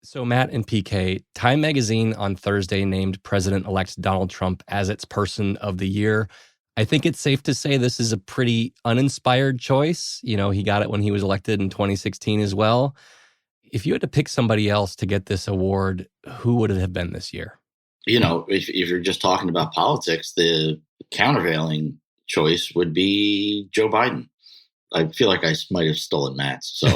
So, Matt and PK, Time Magazine on Thursday named President-elect Donald Trump as its Person of the Year. I think it's safe to say this is a pretty uninspired choice. You know, he got it when he was elected in 2016 as well. If you had to pick somebody else to get this award, who would it have been this year? You know, if you're just talking about politics, the countervailing choice would be Joe Biden. I feel like I might have stolen Matt's, so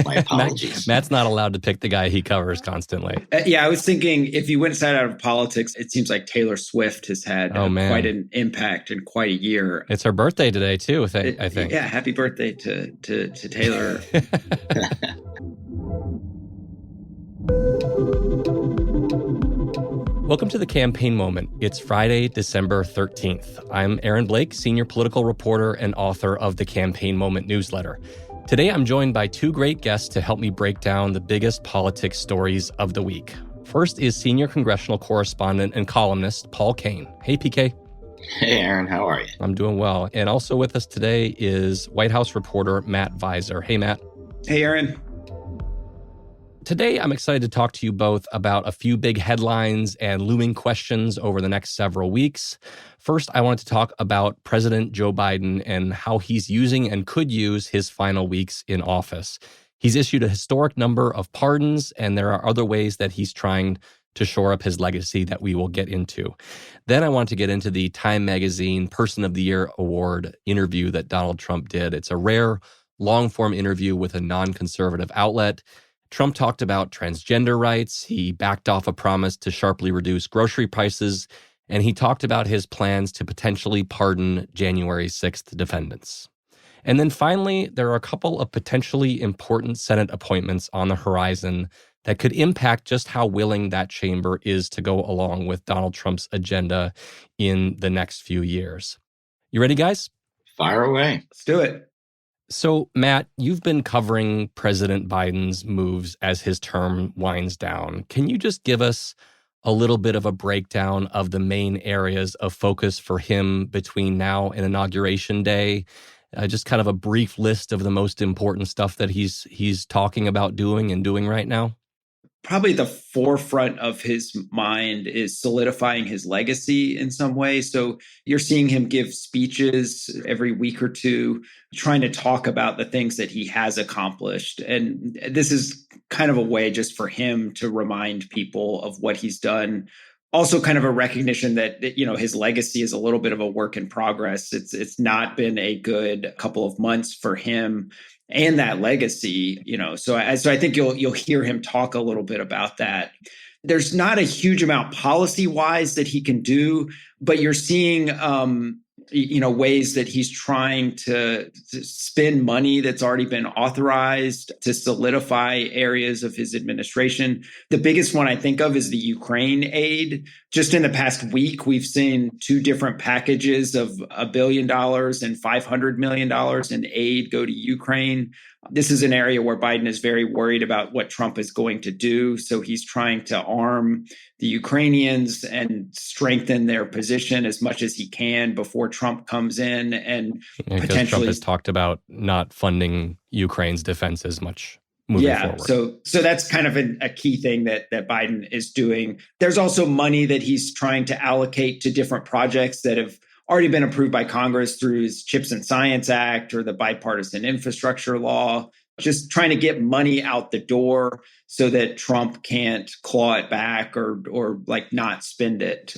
my apologies. Matt's not allowed to pick the guy he covers constantly. Yeah, I was thinking if you went inside out of politics, it seems like Taylor Swift has had quite an impact in quite a year. It's her birthday today, too, I think. Yeah, happy birthday to Taylor. Welcome to the Campaign Moment. It's Friday, December 13th. I'm Aaron Blake, senior political reporter and author of the Campaign Moment newsletter. Today, I'm joined by two great guests to help me break down the biggest politics stories of the week. First is senior congressional correspondent and columnist Paul Kane. Hey, PK. Hey, Aaron. How are you? I'm doing well. And also with us today is White House reporter Matt Visor. Hey, Matt. Hey, Aaron. Today, I'm excited to talk to you both about a few big headlines and looming questions over the next several weeks. First, I wanted to talk about President Joe Biden and how he's using and could use his final weeks in office. He's issued a historic number of pardons, and there are other ways that he's trying to shore up his legacy that we will get into. Then I want to get into the Time Magazine Person of the Year Award interview that Donald Trump did. It's a rare, long-form interview with a non-conservative outlet. Trump talked about transgender rights, he backed off a promise to sharply reduce grocery prices, and he talked about his plans to potentially pardon January 6th defendants. And then finally, there are a couple of potentially important Senate appointments on the horizon that could impact just how willing that chamber is to go along with Donald Trump's agenda in the next few years. You ready, guys? Fire away. Let's do it. So, Matt, you've been covering President Biden's moves as his term winds down. Can you just give us a little bit of a breakdown of the main areas of focus for him between now and Inauguration Day? Just kind of a brief list of the most important stuff that he's talking about doing and doing right now? Probably the forefront of his mind is solidifying his legacy in some way. So you're seeing him give speeches every week or two, trying to talk about the things that he has accomplished. And this is kind of a way just for him to remind people of what he's done. Also kind of a recognition that, you know, his legacy is a little bit of a work in progress. It's not been a good couple of months for him and that legacy, you know. So I think you'll hear him talk a little bit about that. There's not a huge amount policy-wise that he can do, but you're seeing ways that he's trying to spend money that's already been authorized to solidify areas of his administration. The biggest one I think of is the Ukraine aid. Just in the past week, we've seen two different packages of $1 billion and $500 million in aid go to Ukraine. This is an area where Biden is very worried about what Trump is going to do. So he's trying to arm the Ukrainians and strengthen their position as much as he can before Trump comes in and potentially. Trump has talked about not funding Ukraine's defense as much moving forward. So that's kind of a key thing that Biden is doing. There's also money that he's trying to allocate to different projects that have already been approved by Congress through his CHIPS and Science Act or the bipartisan infrastructure law, just trying to get money out the door so that Trump can't claw it back or like not spend it.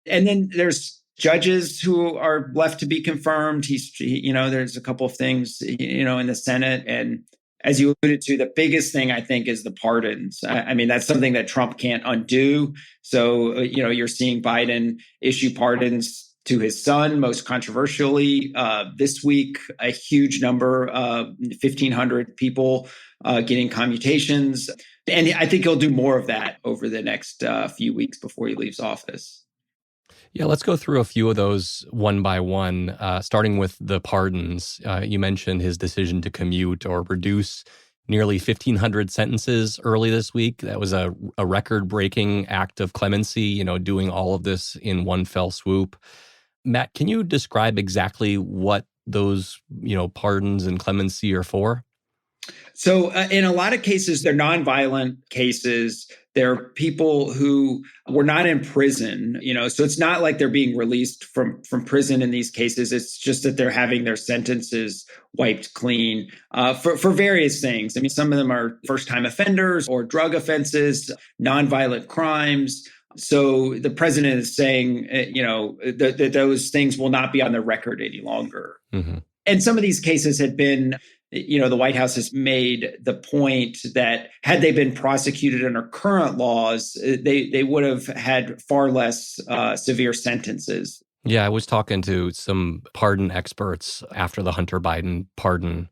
And then there's judges who are left to be confirmed. There's a couple of things, in the Senate. And as you alluded to, the biggest thing I think is the pardons. I mean, that's something that Trump can't undo. So, you're seeing Biden issue pardons to his son, most controversially. This week, a huge number, 1,500 people getting commutations. And I think he'll do more of that over the next few weeks before he leaves office. Yeah, let's go through a few of those one by one, starting with the pardons. You mentioned his decision to commute or reduce nearly 1,500 sentences early this week. That was a record-breaking act of clemency, doing all of this in one fell swoop. Matt, can you describe exactly what those, pardons and clemency are for? So in a lot of cases, they're nonviolent cases. They're people who were not in prison, so it's not like they're being released from prison in these cases. It's just that they're having their sentences wiped clean for various things. I mean, some of them are first-time offenders or drug offenses, nonviolent crimes. So the president is saying, that those things will not be on the record any longer. Mm-hmm. And some of these cases had been, the White House has made the point that had they been prosecuted under current laws, they would have had far less severe sentences. Yeah, I was talking to some pardon experts after the Hunter Biden pardon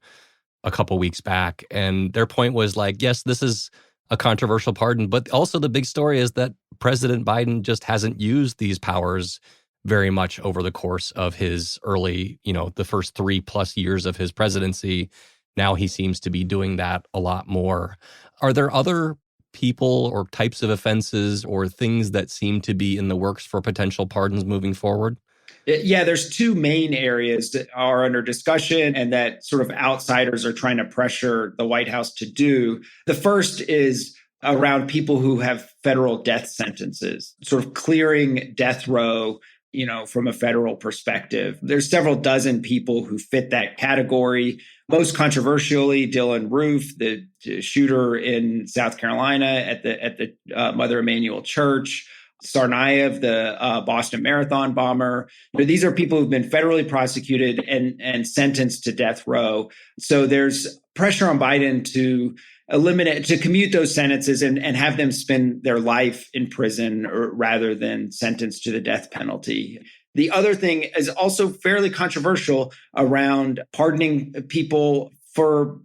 a couple weeks back, and their point was like, yes, this is a controversial pardon, but also the big story is that President Biden just hasn't used these powers very much over the course of his early, the first 3+ years of his presidency. Now he seems to be doing that a lot more. Are there other people or types of offenses or things that seem to be in the works for potential pardons moving forward? Yeah, there's two main areas that are under discussion and that sort of outsiders are trying to pressure the White House to do. The first is around people who have federal death sentences, sort of clearing death row, from a federal perspective. There's several dozen people who fit that category. Most controversially, Dylan Roof, the shooter in South Carolina at the Mother Emanuel Church. Tsarnaev, the Boston Marathon bomber. These are people who've been federally prosecuted and sentenced to death row. So there's pressure on Biden to commute those sentences and have them spend their life in prison rather than sentenced to the death penalty. The other thing is also fairly controversial around pardoning people for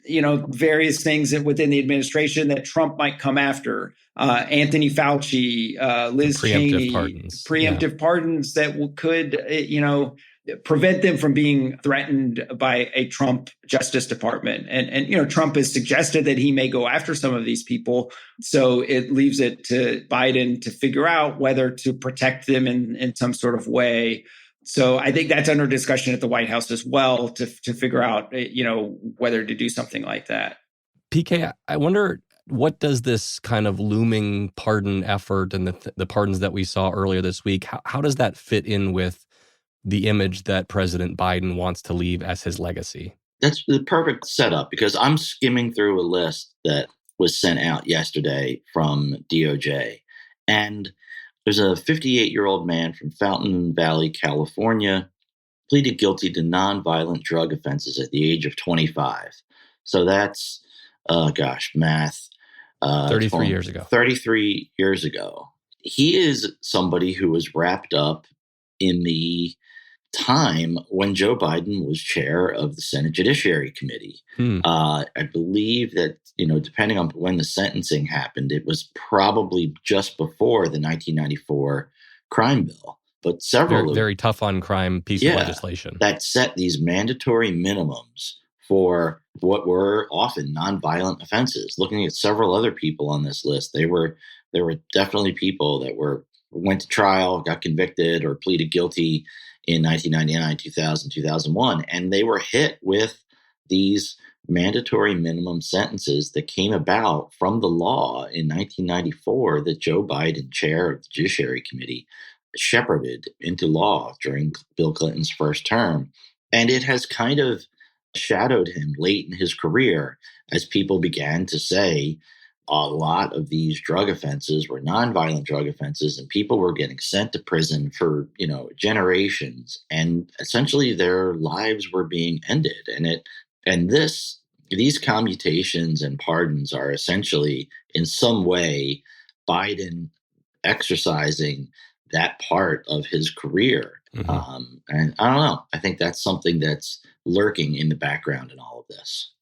various things within the administration that Trump might come after. Anthony Fauci, Liz Cheney, preemptive pardons that could, prevent them from being threatened by a Trump Justice Department. And Trump has suggested that he may go after some of these people. So it leaves it to Biden to figure out whether to protect them in some sort of way. So I think that's under discussion at the White House as well to figure out, whether to do something like that. PK, I wonder, what does this kind of looming pardon effort and the pardons that we saw earlier this week, how does that fit in with the image that President Biden wants to leave as his legacy? That's the perfect setup because I'm skimming through a list that was sent out yesterday from DOJ. And there's a 58-year-old man from Fountain Valley, California, pleaded guilty to nonviolent drug offenses at the age of 25. So that's, math. 33 years ago. 33 years ago. He is somebody who was wrapped up in the time when Joe Biden was chair of the Senate Judiciary Committee. I believe that, depending on when the sentencing happened, it was probably just before the 1994 crime bill. But several very tough on crime piece of legislation that set these mandatory minimums for what were often nonviolent offenses. Looking at several other people on this list, there were definitely people that went to trial, got convicted, or pleaded guilty in 1999, 2000, 2001, and they were hit with these mandatory minimum sentences that came about from the law in 1994 that Joe Biden, chair of the Judiciary Committee, shepherded into law during Bill Clinton's first term. And it has kind of shadowed him late in his career as people began to say a lot of these drug offenses were nonviolent drug offenses and people were getting sent to prison for, generations, and essentially their lives were being ended. These commutations and pardons are essentially in some way Biden exercising that part of his career. Mm-hmm. And I don't know. I think that's something that's lurking in the background in all of this.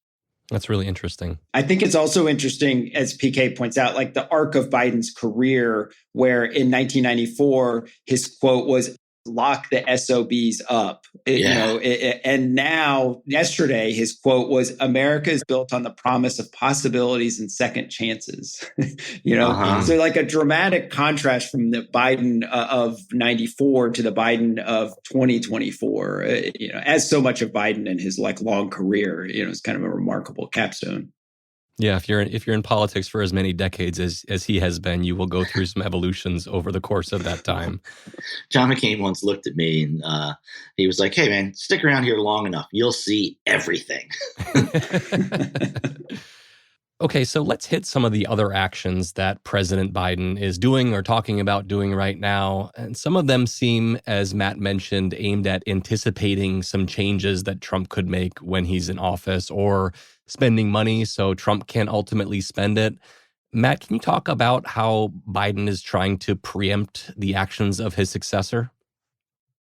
That's really interesting. I think it's also interesting, as PK points out, like the arc of Biden's career, where in 1994, his quote was, lock the SOBs up. And now, yesterday, his quote was, America is built on the promise of possibilities and second chances. So like a dramatic contrast from the Biden of 94 to the Biden of 2024, as so much of Biden in his like long career, it's kind of a remarkable capstone. Yeah, if you're in politics for as many decades as he has been, you will go through some evolutions over the course of that time. John McCain once looked at me and he was like, "Hey, man, stick around here long enough. You'll see everything." Okay, so let's hit some of the other actions that President Biden is doing or talking about doing right now. And some of them seem, as Matt mentioned, aimed at anticipating some changes that Trump could make when he's in office, or spending money so Trump can't ultimately spend it. Matt, can you talk about how Biden is trying to preempt the actions of his successor?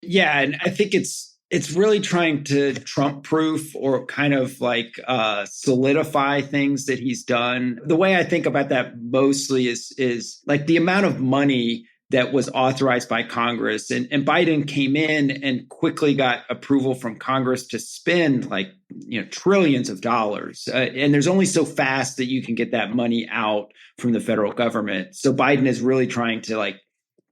Yeah, and I think it's really trying to Trump proof or kind of like solidify things that he's done. The way I think about that mostly is like the amount of money that was authorized by Congress. And Biden came in and quickly got approval from Congress to spend like, trillions of dollars. And there's only so fast that you can get that money out from the federal government. So Biden is really trying to like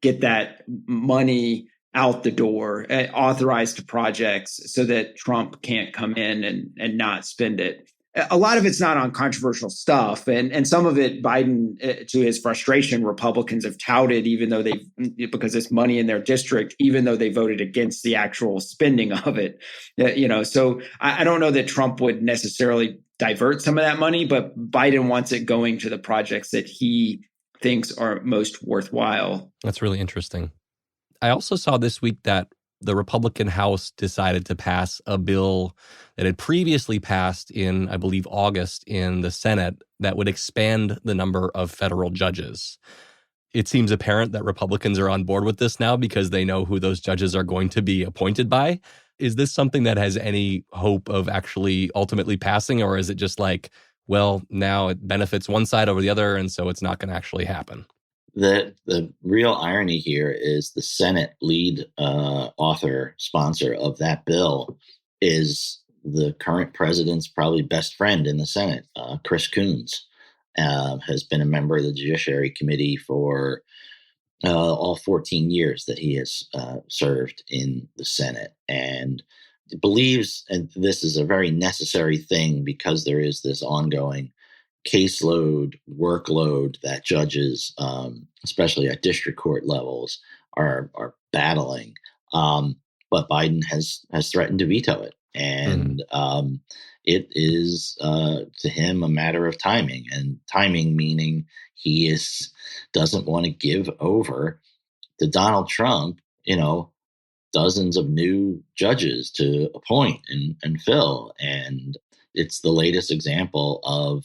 get that money out the door, authorized to projects so that Trump can't come in and not spend it. A lot of it's not on controversial stuff. And some of it, Biden, to his frustration, Republicans have touted, because it's money in their district, even though they voted against the actual spending of it. So I don't know that Trump would necessarily divert some of that money, but Biden wants it going to the projects that he thinks are most worthwhile. That's really interesting. I also saw this week that the Republican House decided to pass a bill that had previously passed in, I believe, August in the Senate that would expand the number of federal judges. It seems apparent that Republicans are on board with this now because they know who those judges are going to be appointed by. Is this something that has any hope of actually ultimately passing, or is it just like, well, now it benefits one side over the other, and so it's not going to actually happen? The real irony here is the Senate lead sponsor of that bill is the current president's probably best friend in the Senate, Chris Coons, has been a member of the Judiciary Committee for all 14 years that he has served in the Senate, and believes, and this is a very necessary thing because there is this ongoing caseload, workload that judges, especially at district court levels, are battling. But Biden has threatened to veto it, and it is to him a matter of timing, and timing meaning he doesn't want to give over to Donald Trump, dozens of new judges to appoint and fill, and it's the latest example of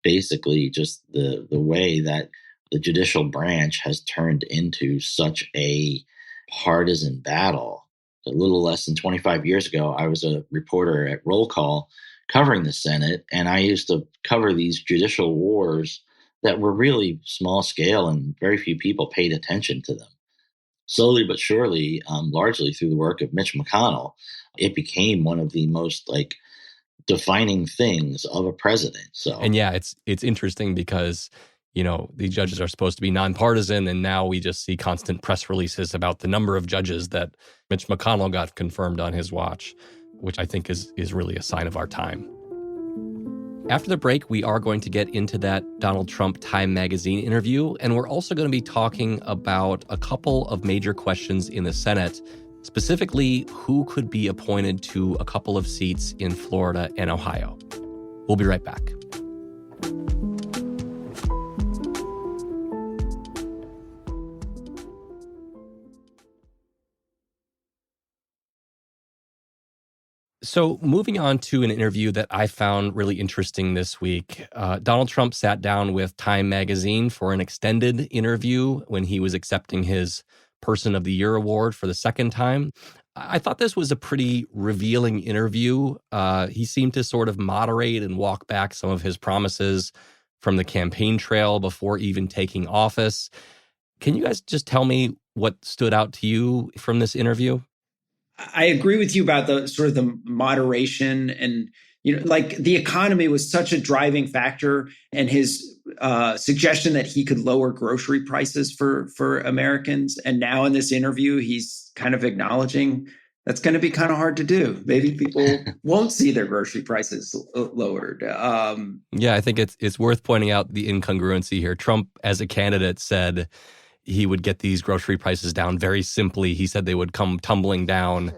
basically just the way that the judicial branch has turned into such a partisan battle. A little less than 25 years ago, I was a reporter at Roll Call covering the Senate, and I used to cover these judicial wars that were really small scale and very few people paid attention to them. Slowly but surely, largely through the work of Mitch McConnell, it became one of the most defining things of a president. And yeah, it's interesting because these judges are supposed to be nonpartisan, and now we just see constant press releases about the number of judges that Mitch McConnell got confirmed on his watch, which I think is really a sign of our time. After the break, we are going to get into that Donald Trump Time magazine interview, and we're also going to be talking about a couple of major questions in the Senate. Specifically, who could be appointed to a couple of seats in Florida and Ohio. We'll be right back. So moving on to an interview that I found really interesting this week. Donald Trump sat down with Time magazine for an extended interview when he was accepting his Person of the Year award for the second time. I thought this was a pretty revealing interview. He seemed to sort of moderate and walk back some of his promises from the campaign trail before even taking office. Can you guys just tell me what stood out to you from this interview? I agree with you about the sort of the moderation and, like the economy was such a driving factor, and his suggestion that he could lower grocery prices for Americans. And now in this interview, he's kind of acknowledging that's going to be kind of hard to do. Maybe people won't see their grocery prices lowered. Yeah, I think it's worth pointing out the incongruency here. Trump, as a candidate, said he would get these grocery prices down very simply. He said they would come tumbling down.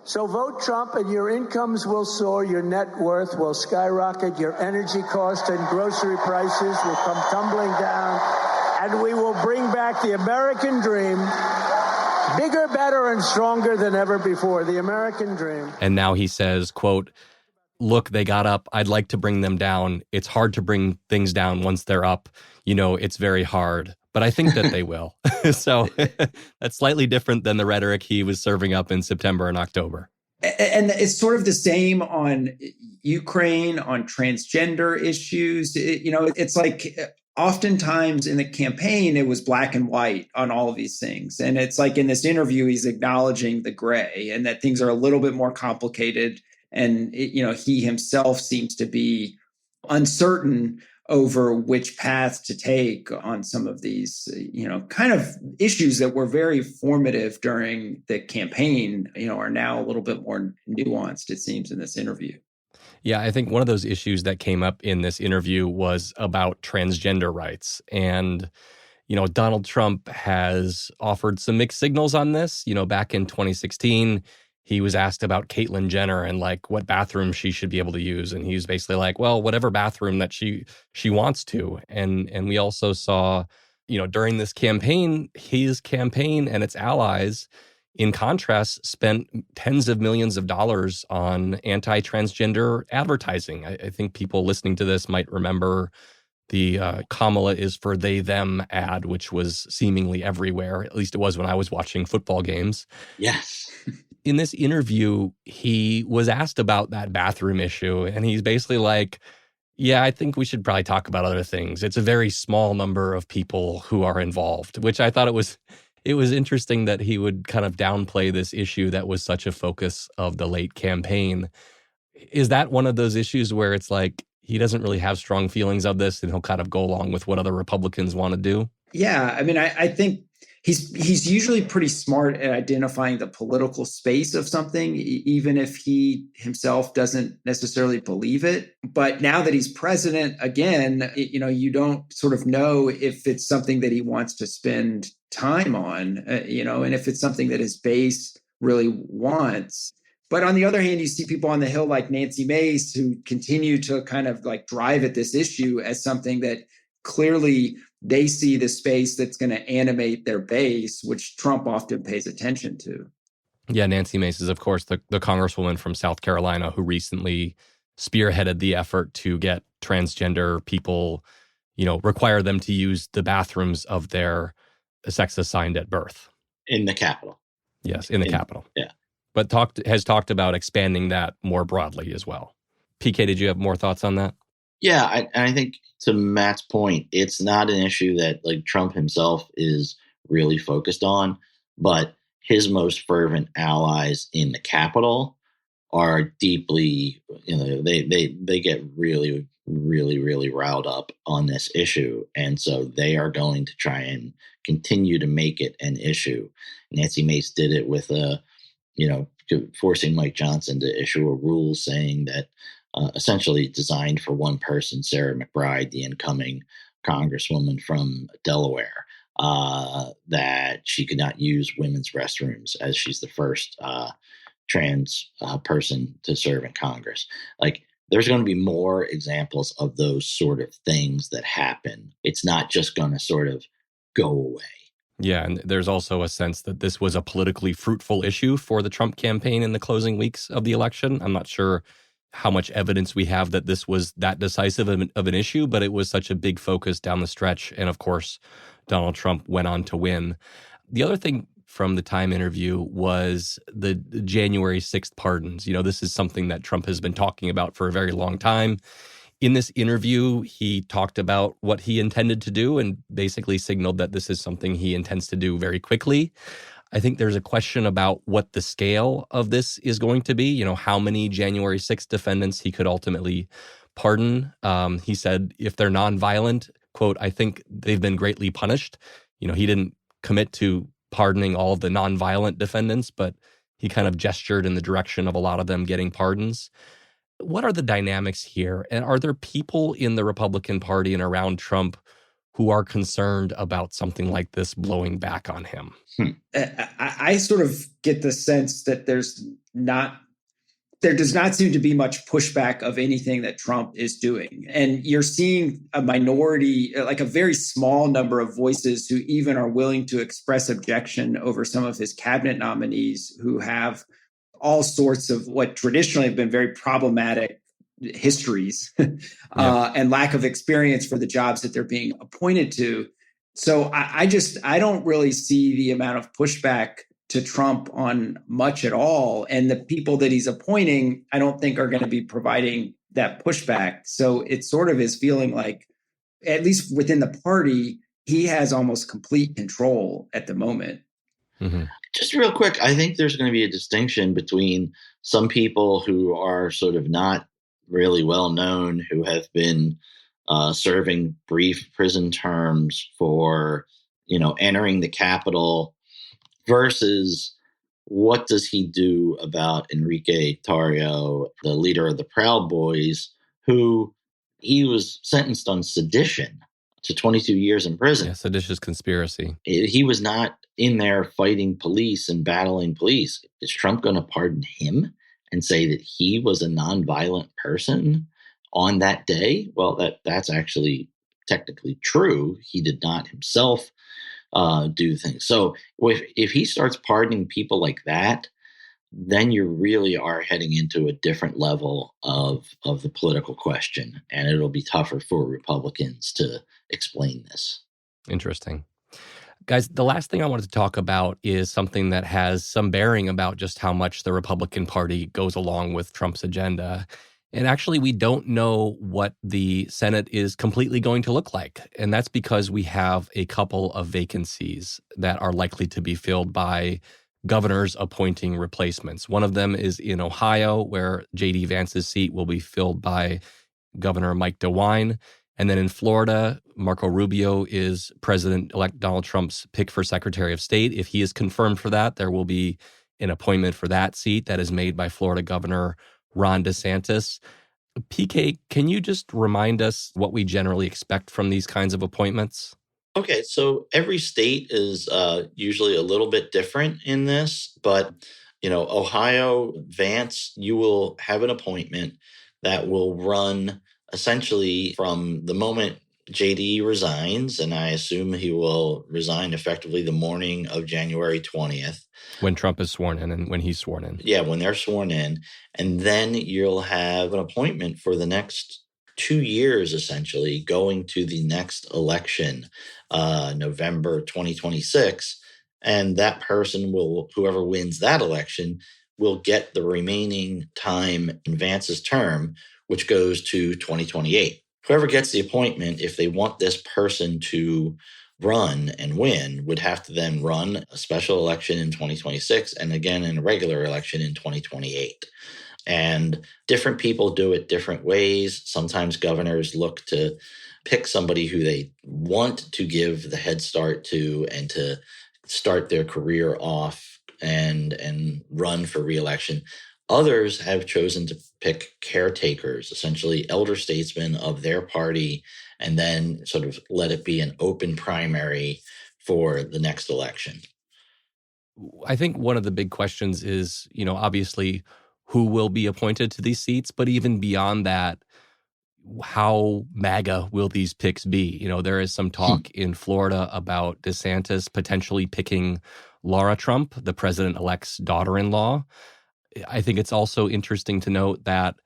So vote Trump and your incomes will soar, your net worth will skyrocket, your energy cost and grocery prices will come tumbling down, and we will bring back the American dream, bigger, better, and stronger than ever before, the American dream. And now he says, quote, look, they got up. I'd like to bring them down. It's hard to bring things down once they're up. It's very hard. But I think that they will. So that's slightly different than the rhetoric he was serving up in September and October. And it's sort of the same on Ukraine, on transgender issues. It's like oftentimes in the campaign, it was black and white on all of these things. And it's like in this interview, he's acknowledging the gray and that things are a little bit more complicated. And, he himself seems to be uncertain over which path to take on some of these, kind of issues that were very formative during the campaign, are now a little bit more nuanced, it seems, in this interview. Yeah, I think one of those issues that came up in this interview was about transgender rights. And, Donald Trump has offered some mixed signals on this. Back in 2016, he was asked about Caitlyn Jenner and like what bathroom she should be able to use. And he was basically like, well, whatever bathroom that she wants to. And we also saw, during this campaign, his campaign and its allies, in contrast, spent tens of millions of dollars on anti-transgender advertising. I think people listening to this might remember the Kamala is for they, them ad, which was seemingly everywhere. At least it was when I was watching football games. Yes. In this interview, he was asked about that bathroom issue, and he's basically like, yeah, I think we should probably talk about other things. It's a very small number of people who are involved, which I thought it was interesting that he would kind of downplay this issue that was such a focus of the late campaign. Is that one of those issues where it's like he doesn't really have strong feelings of this and he'll kind of go along with what other Republicans want to do? Yeah, I mean, I think he's usually pretty smart at identifying the political space of something, even if he himself doesn't necessarily believe it. But now that he's president again, you don't sort of know if it's something that he wants to spend time on, and if it's something that his base really wants. But on the other hand, you see people on the Hill like Nancy Mace who continue to kind of like drive at this issue as something that clearly they see the space that's going to animate their base, which Trump often pays attention to. Yeah, Nancy Mace is, of course, the congresswoman from South Carolina who recently spearheaded the effort to get transgender people, require them to use the bathrooms of their sex assigned at birth. In the Capitol. Yes, in the Capitol. Yeah. But has talked about expanding that more broadly as well. PK, did you have more thoughts on that? Yeah, I think to Matt's point, it's not an issue that like Trump himself is really focused on, but his most fervent allies in the Capitol are deeply, they get really, really, really riled up on this issue. And so they are going to try and continue to make it an issue. Nancy Mace did it with forcing Mike Johnson to issue a rule saying that essentially designed for one person, Sarah McBride, the incoming congresswoman from Delaware, that she could not use women's restrooms as she's the first trans person to serve in Congress. Like, there's going to be more examples of those sort of things that happen. It's not just going to sort of go away. Yeah, and there's also a sense that this was a politically fruitful issue for the Trump campaign in the closing weeks of the election. I'm not sure how much evidence we have that this was that decisive of an issue, but it was such a big focus down the stretch. And of course, Donald Trump went on to win. The other thing from the Time interview was the January 6th pardons. This is something that Trump has been talking about for a very long time. In this interview, he talked about what he intended to do and basically signaled that this is something he intends to do very quickly. I think there's a question about what the scale of this is going to be, how many January 6th defendants he could ultimately pardon. He said if they're nonviolent, quote, I think they've been greatly punished. He didn't commit to pardoning all of the nonviolent defendants, but he kind of gestured in the direction of a lot of them getting pardons. What are the dynamics here? And are there people in the Republican Party and around Trump who are concerned about something like this blowing back on him? I sort of get the sense that there does not seem to be much pushback of anything that Trump is doing. And you're seeing a minority, like a very small number of voices who even are willing to express objection over some of his cabinet nominees who have all sorts of what traditionally have been very problematic histories and lack of experience for the jobs that they're being appointed to. So I don't really see the amount of pushback to Trump on much at all. And the people that he's appointing, I don't think are going to be providing that pushback. So it sort of is feeling like, at least within the party, he has almost complete control at the moment. Mm-hmm. Just real quick, I think there's going to be a distinction between some people who are sort of not really well known, who have been serving brief prison terms for, entering the Capitol, versus what does he do about Enrique Tarrio, the leader of the Proud Boys, who he was sentenced on sedition to 22 years in prison. Yeah, seditious conspiracy. He was not in there fighting police and battling police. Is Trump going to pardon him and say that he was a nonviolent person on that day? Well, that's actually technically true. He did not himself do things. So if he starts pardoning people like that, then you really are heading into a different level of the political question, and it'll be tougher for Republicans to explain this. Interesting. Guys, the last thing I wanted to talk about is something that has some bearing about just how much the Republican Party goes along with Trump's agenda. And actually, we don't know what the Senate is completely going to look like. And that's because we have a couple of vacancies that are likely to be filled by governors appointing replacements. One of them is in Ohio, where J.D. Vance's seat will be filled by Governor Mike DeWine. And then in Florida, Marco Rubio is President-elect Donald Trump's pick for Secretary of State. If he is confirmed for that, there will be an appointment for that seat that is made by Florida Governor Ron DeSantis. PK, can you just remind us what we generally expect from these kinds of appointments? Okay, so every state is usually a little bit different in this, but Ohio, Vance, you will have an appointment that will run essentially from the moment JD resigns, and I assume he will resign effectively the morning of January 20th. When Trump is sworn in and when he's sworn in. Yeah, when they're sworn in. And then you'll have an appointment for the next 2 years, essentially, going to the next election, November 2026. And that person whoever wins that election, will get the remaining time in Vance's term, which goes to 2028. Whoever gets the appointment, if they want this person to run and win, would have to then run a special election in 2026 and again in a regular election in 2028. And different people do it different ways. Sometimes governors look to pick somebody who they want to give the head start to and to start their career off and run for reelection. Others have chosen to pick caretakers, essentially elder statesmen of their party, and then sort of let it be an open primary for the next election. I think one of the big questions is, obviously who will be appointed to these seats, but even beyond that, how MAGA will these picks be? There is some talk in Florida about DeSantis potentially picking Laura Trump, the president-elect's daughter-in-law. I think it's also interesting to note that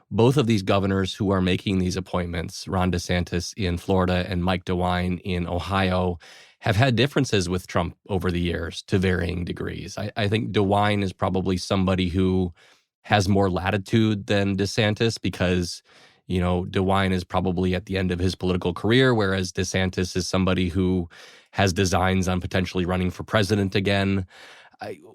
both of these governors who are making these appointments, Ron DeSantis in Florida and Mike DeWine in Ohio, have had differences with Trump over the years to varying degrees. I think DeWine is probably somebody who has more latitude than DeSantis because, DeWine is probably at the end of his political career, whereas DeSantis is somebody who has designs on potentially running for president again.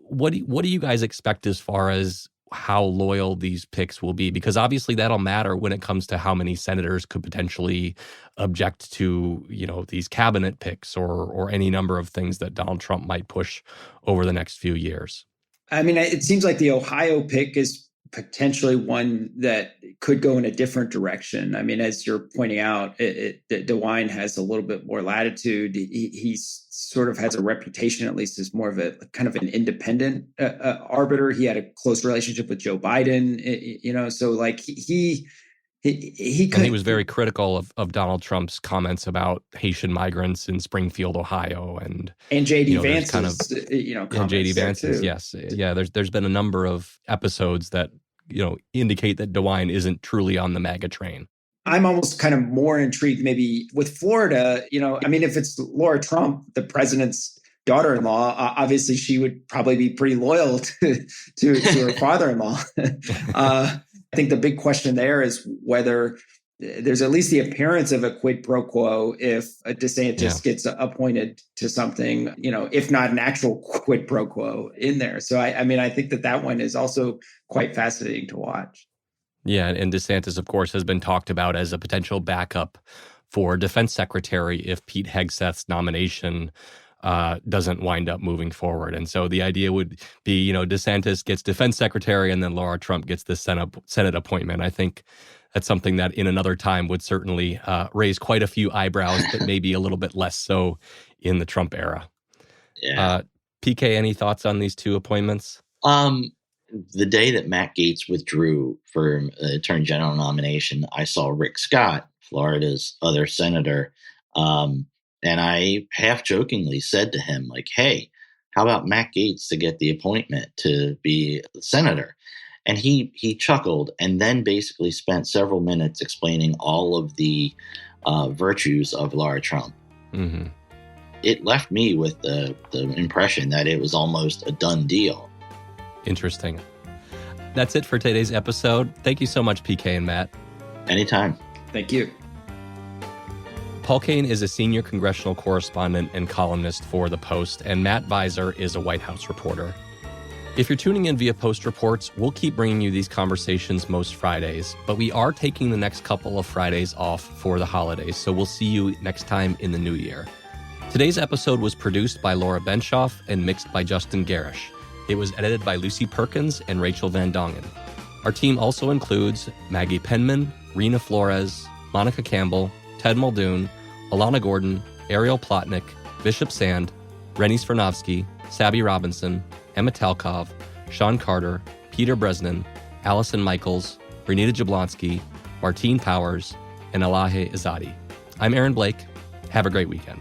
What do you guys expect as far as how loyal these picks will be? Because obviously that'll matter when it comes to how many senators could potentially object to, these cabinet picks or any number of things that Donald Trump might push over the next few years. I mean, it seems like the Ohio pick is potentially one that could go in a different direction. I mean, as you're pointing out, DeWine has a little bit more latitude. He sort of has a reputation, at least, as more of a kind of an independent arbiter. He had a close relationship with Joe Biden, so like he could. And he was very critical of Donald Trump's comments about Haitian migrants in Springfield, Ohio, and J.D. Vance's, and J.D. Vance's, yes, yeah. There's been a number of episodes that indicate that DeWine isn't truly on the MAGA train. I'm almost kind of more intrigued, maybe with Florida. I mean, if it's Laura Trump, the president's daughter-in-law, obviously she would probably be pretty loyal to her father-in-law. I think the big question there is whether there's at least the appearance of a quid pro quo if a DeSantis gets appointed to something, if not an actual quid pro quo in there. So, I think that one is also quite fascinating to watch. Yeah, and DeSantis, of course, has been talked about as a potential backup for defense secretary if Pete Hegseth's nomination doesn't wind up moving forward. And so the idea would be, DeSantis gets defense secretary and then Laura Trump gets the Senate appointment. I think that's something that in another time would certainly raise quite a few eyebrows, but maybe a little bit less so in the Trump era. Yeah. PK, any thoughts on these two appointments? The day that Matt Gaetz withdrew for Attorney General nomination, I saw Rick Scott, Florida's other senator, and I half jokingly said to him, like, hey, how about Matt Gaetz to get the appointment to be senator? And he chuckled and then basically spent several minutes explaining all of the virtues of Laura Trump. Mm-hmm. It left me with the impression that it was almost a done deal. Interesting. That's it for today's episode. Thank you so much, PK and Matt. Anytime. Thank you. Paul Kane is a senior congressional correspondent and columnist for The Post, and Matt Visor is a White House reporter. If you're tuning in via Post Reports, we'll keep bringing you these conversations most Fridays, but we are taking the next couple of Fridays off for the holidays, so we'll see you next time in the new year. Today's episode was produced by Laura Benshoff and mixed by Justin Garish. It was edited by Lucy Perkins and Rachel Van Dongen. Our team also includes Maggie Penman, Rena Flores, Monica Campbell, Ted Muldoon, Alana Gordon, Ariel Plotnick, Bishop Sand, Rennie Svirnovsky, Sabby Robinson, Emma Talkov, Sean Carter, Peter Bresnan, Allison Michaels, Renita Jablonski, Martine Powers, and Elahe Izadi. I'm Aaron Blake. Have a great weekend.